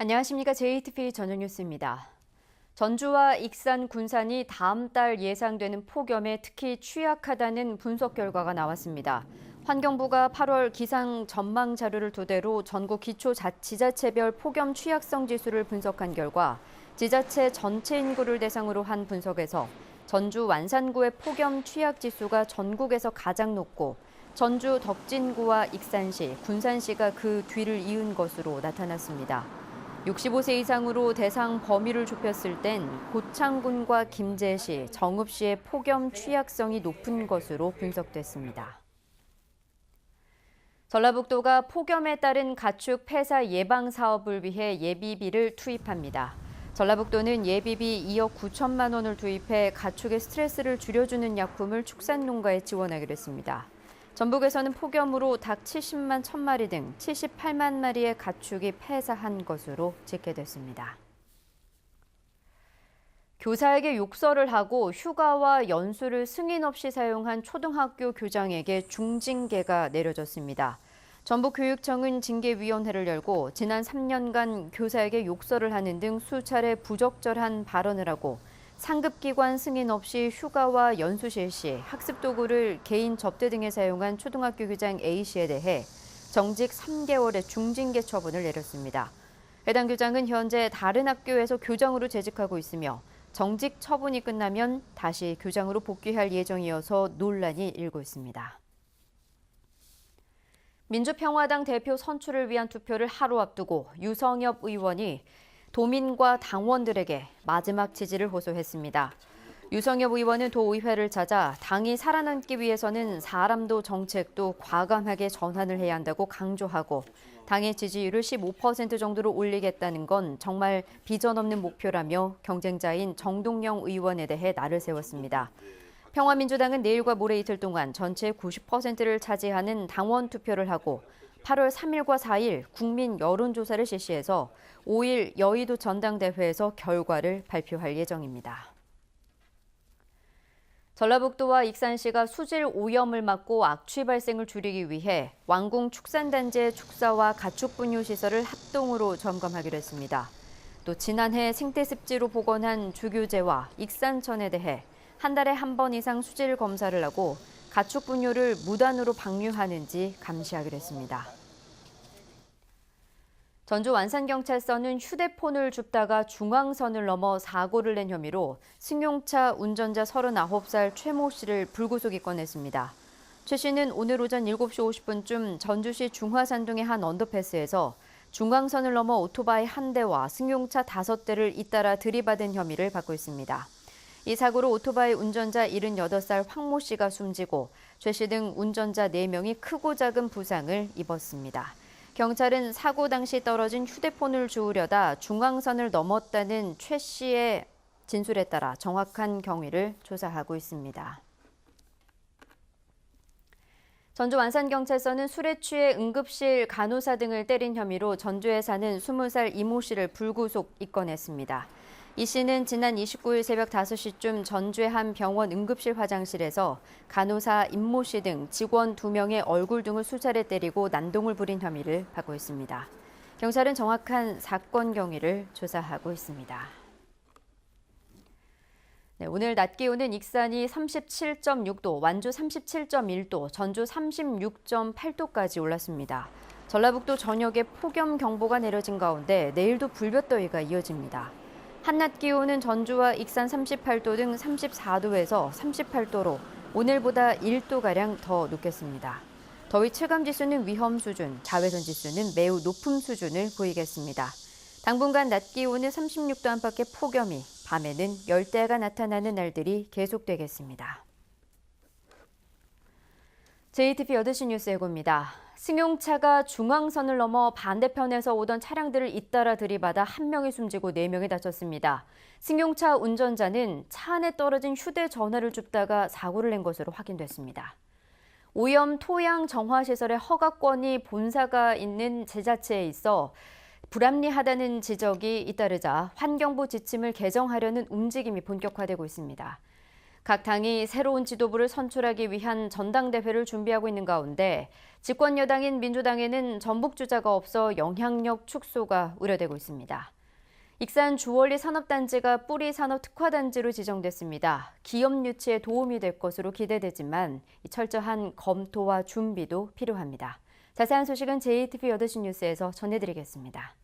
안녕하십니까. JTBC 저녁 뉴스입니다. 전주와 익산, 군산이 다음 달 예상되는 폭염에 특히 취약하다는 분석 결과가 나왔습니다. 환경부가 8월 기상 전망 자료를 토대로 전국 지자체별 폭염 취약성 지수를 분석한 결과 지자체 전체 인구를 대상으로 한 분석에서 전주 완산구의 폭염 취약 지수가 전국에서 가장 높고 전주 덕진구와 익산시, 군산시가 그 뒤를 이은 것으로 나타났습니다. 65세 이상으로 대상 범위를 좁혔을 땐 고창군과 김제시, 정읍시의 폭염 취약성이 높은 것으로 분석됐습니다. 전라북도가 폭염에 따른 가축 폐사 예방 사업을 위해 예비비를 투입합니다. 전라북도는 예비비 2억 9천만 원을 투입해 가축의 스트레스를 줄여주는 약품을 축산농가에 지원하기로 했습니다. 전북에서는 폭염으로 닭 70만 1,000마리 등 78만 마리의 가축이 폐사한 것으로 집계됐습니다. 교사에게 욕설을 하고 휴가와 연수를 승인 없이 사용한 초등학교 교장에게 중징계가 내려졌습니다. 전북교육청은 징계위원회를 열고 지난 3년간 교사에게 욕설을 하는 등 수차례 부적절한 발언을 하고 상급기관 승인 없이 휴가와 연수 실시, 학습도구를 개인 접대 등에 사용한 초등학교 교장 A씨에 대해 정직 3개월의 중징계 처분을 내렸습니다. 해당 교장은 현재 다른 학교에서 교장으로 재직하고 있으며 정직 처분이 끝나면 다시 교장으로 복귀할 예정이어서 논란이 일고 있습니다. 민주평화당 대표 선출을 위한 투표를 하루 앞두고 유성엽 의원이 도민과 당원들에게 마지막 지지를 호소했습니다. 유성엽 의원은 도의회를 찾아 당이 살아남기 위해서는 사람도 정책도 과감하게 전환을 해야 한다고 강조하고 당의 지지율을 15% 정도로 올리겠다는 건 정말 비전 없는 목표라며 경쟁자인 정동영 의원에 대해 날을 세웠습니다. 평화민주당은 내일과 모레 이틀 동안 전체의 90%를 차지하는 당원 투표를 하고 8월 3일과 4일 국민 여론조사를 실시해서 5일 여의도 전당대회에서 결과를 발표할 예정입니다. 전라북도와 익산시가 수질 오염을 막고 악취 발생을 줄이기 위해 왕궁 축산단지의 축사와 가축 분유 시설을 합동으로 점검하기로 했습니다. 또 지난해 생태습지로 복원한 주규제와 익산천에 대해 한 달에 한 번 이상 수질 검사를 하고 가축 분유를 무단으로 방류하는지 감시하기로 했습니다. 전주 완산경찰서는 휴대폰을 줍다가 중앙선을 넘어 사고를 낸 혐의로 승용차 운전자 39살 최모 씨를 불구속 입건했습니다. 최 씨는 오늘 오전 7시 50분쯤 전주시 중화산동의 한 언더패스에서 중앙선을 넘어 오토바이 한 대와 승용차 5대를 잇따라 들이받은 혐의를 받고 있습니다. 이 사고로 오토바이 운전자 78살 황모 씨가 숨지고 최 씨 등 운전자 4명이 크고 작은 부상을 입었습니다. 경찰은 사고 당시 떨어진 휴대폰을 주우려다 중앙선을 넘었다는 최 씨의 진술에 따라 정확한 경위를 조사하고 있습니다. 전주 완산경찰서는 술에 취해 응급실 간호사 등을 때린 혐의로 전주에 사는 20살 이모 씨를 불구속 입건했습니다. 이 씨는 지난 29일 새벽 5시쯤 전주의 한 병원 응급실 화장실에서 간호사 임모 씨 등 직원 2명의 얼굴 등을 수차례 때리고 난동을 부린 혐의를 받고 있습니다. 경찰은 정확한 사건 경위를 조사하고 있습니다. 오늘 낮 기온은 익산이 37.6도, 완주 37.1도, 전주 36.8도까지 올랐습니다. 전라북도 전역에 폭염경보가 내려진 가운데 내일도 불볕더위가 이어집니다. 한낮 기온은 전주와 익산 38도 등 34도에서 38도로 오늘보다 1도가량 더 높겠습니다. 더위 체감지수는 위험 수준, 자외선 지수는 매우 높은 수준을 보이겠습니다. 당분간 낮 기온은 36도 안팎의 폭염이, 밤에는 열대야가 나타나는 날들이 계속되겠습니다. JTBC 8시 뉴스 예고입니다. 승용차가 중앙선을 넘어 반대편에서 오던 차량들을 잇따라 들이받아 1명이 숨지고 4명이 다쳤습니다. 승용차 운전자는 차 안에 떨어진 휴대전화를 줍다가 사고를 낸 것으로 확인됐습니다. 오염 토양 정화시설의 허가권이 본사가 있는 지자체에 있어 불합리하다는 지적이 잇따르자 환경부 지침을 개정하려는 움직임이 본격화되고 있습니다. 각 당이 새로운 지도부를 선출하기 위한 전당대회를 준비하고 있는 가운데 집권 여당인 민주당에는 전북 주자가 없어 영향력 축소가 우려되고 있습니다. 익산 주월리 산업단지가 뿌리 산업 특화단지로 지정됐습니다. 기업 유치에 도움이 될 것으로 기대되지만 철저한 검토와 준비도 필요합니다. 자세한 소식은 JTBC 8시 뉴스에서 전해드리겠습니다.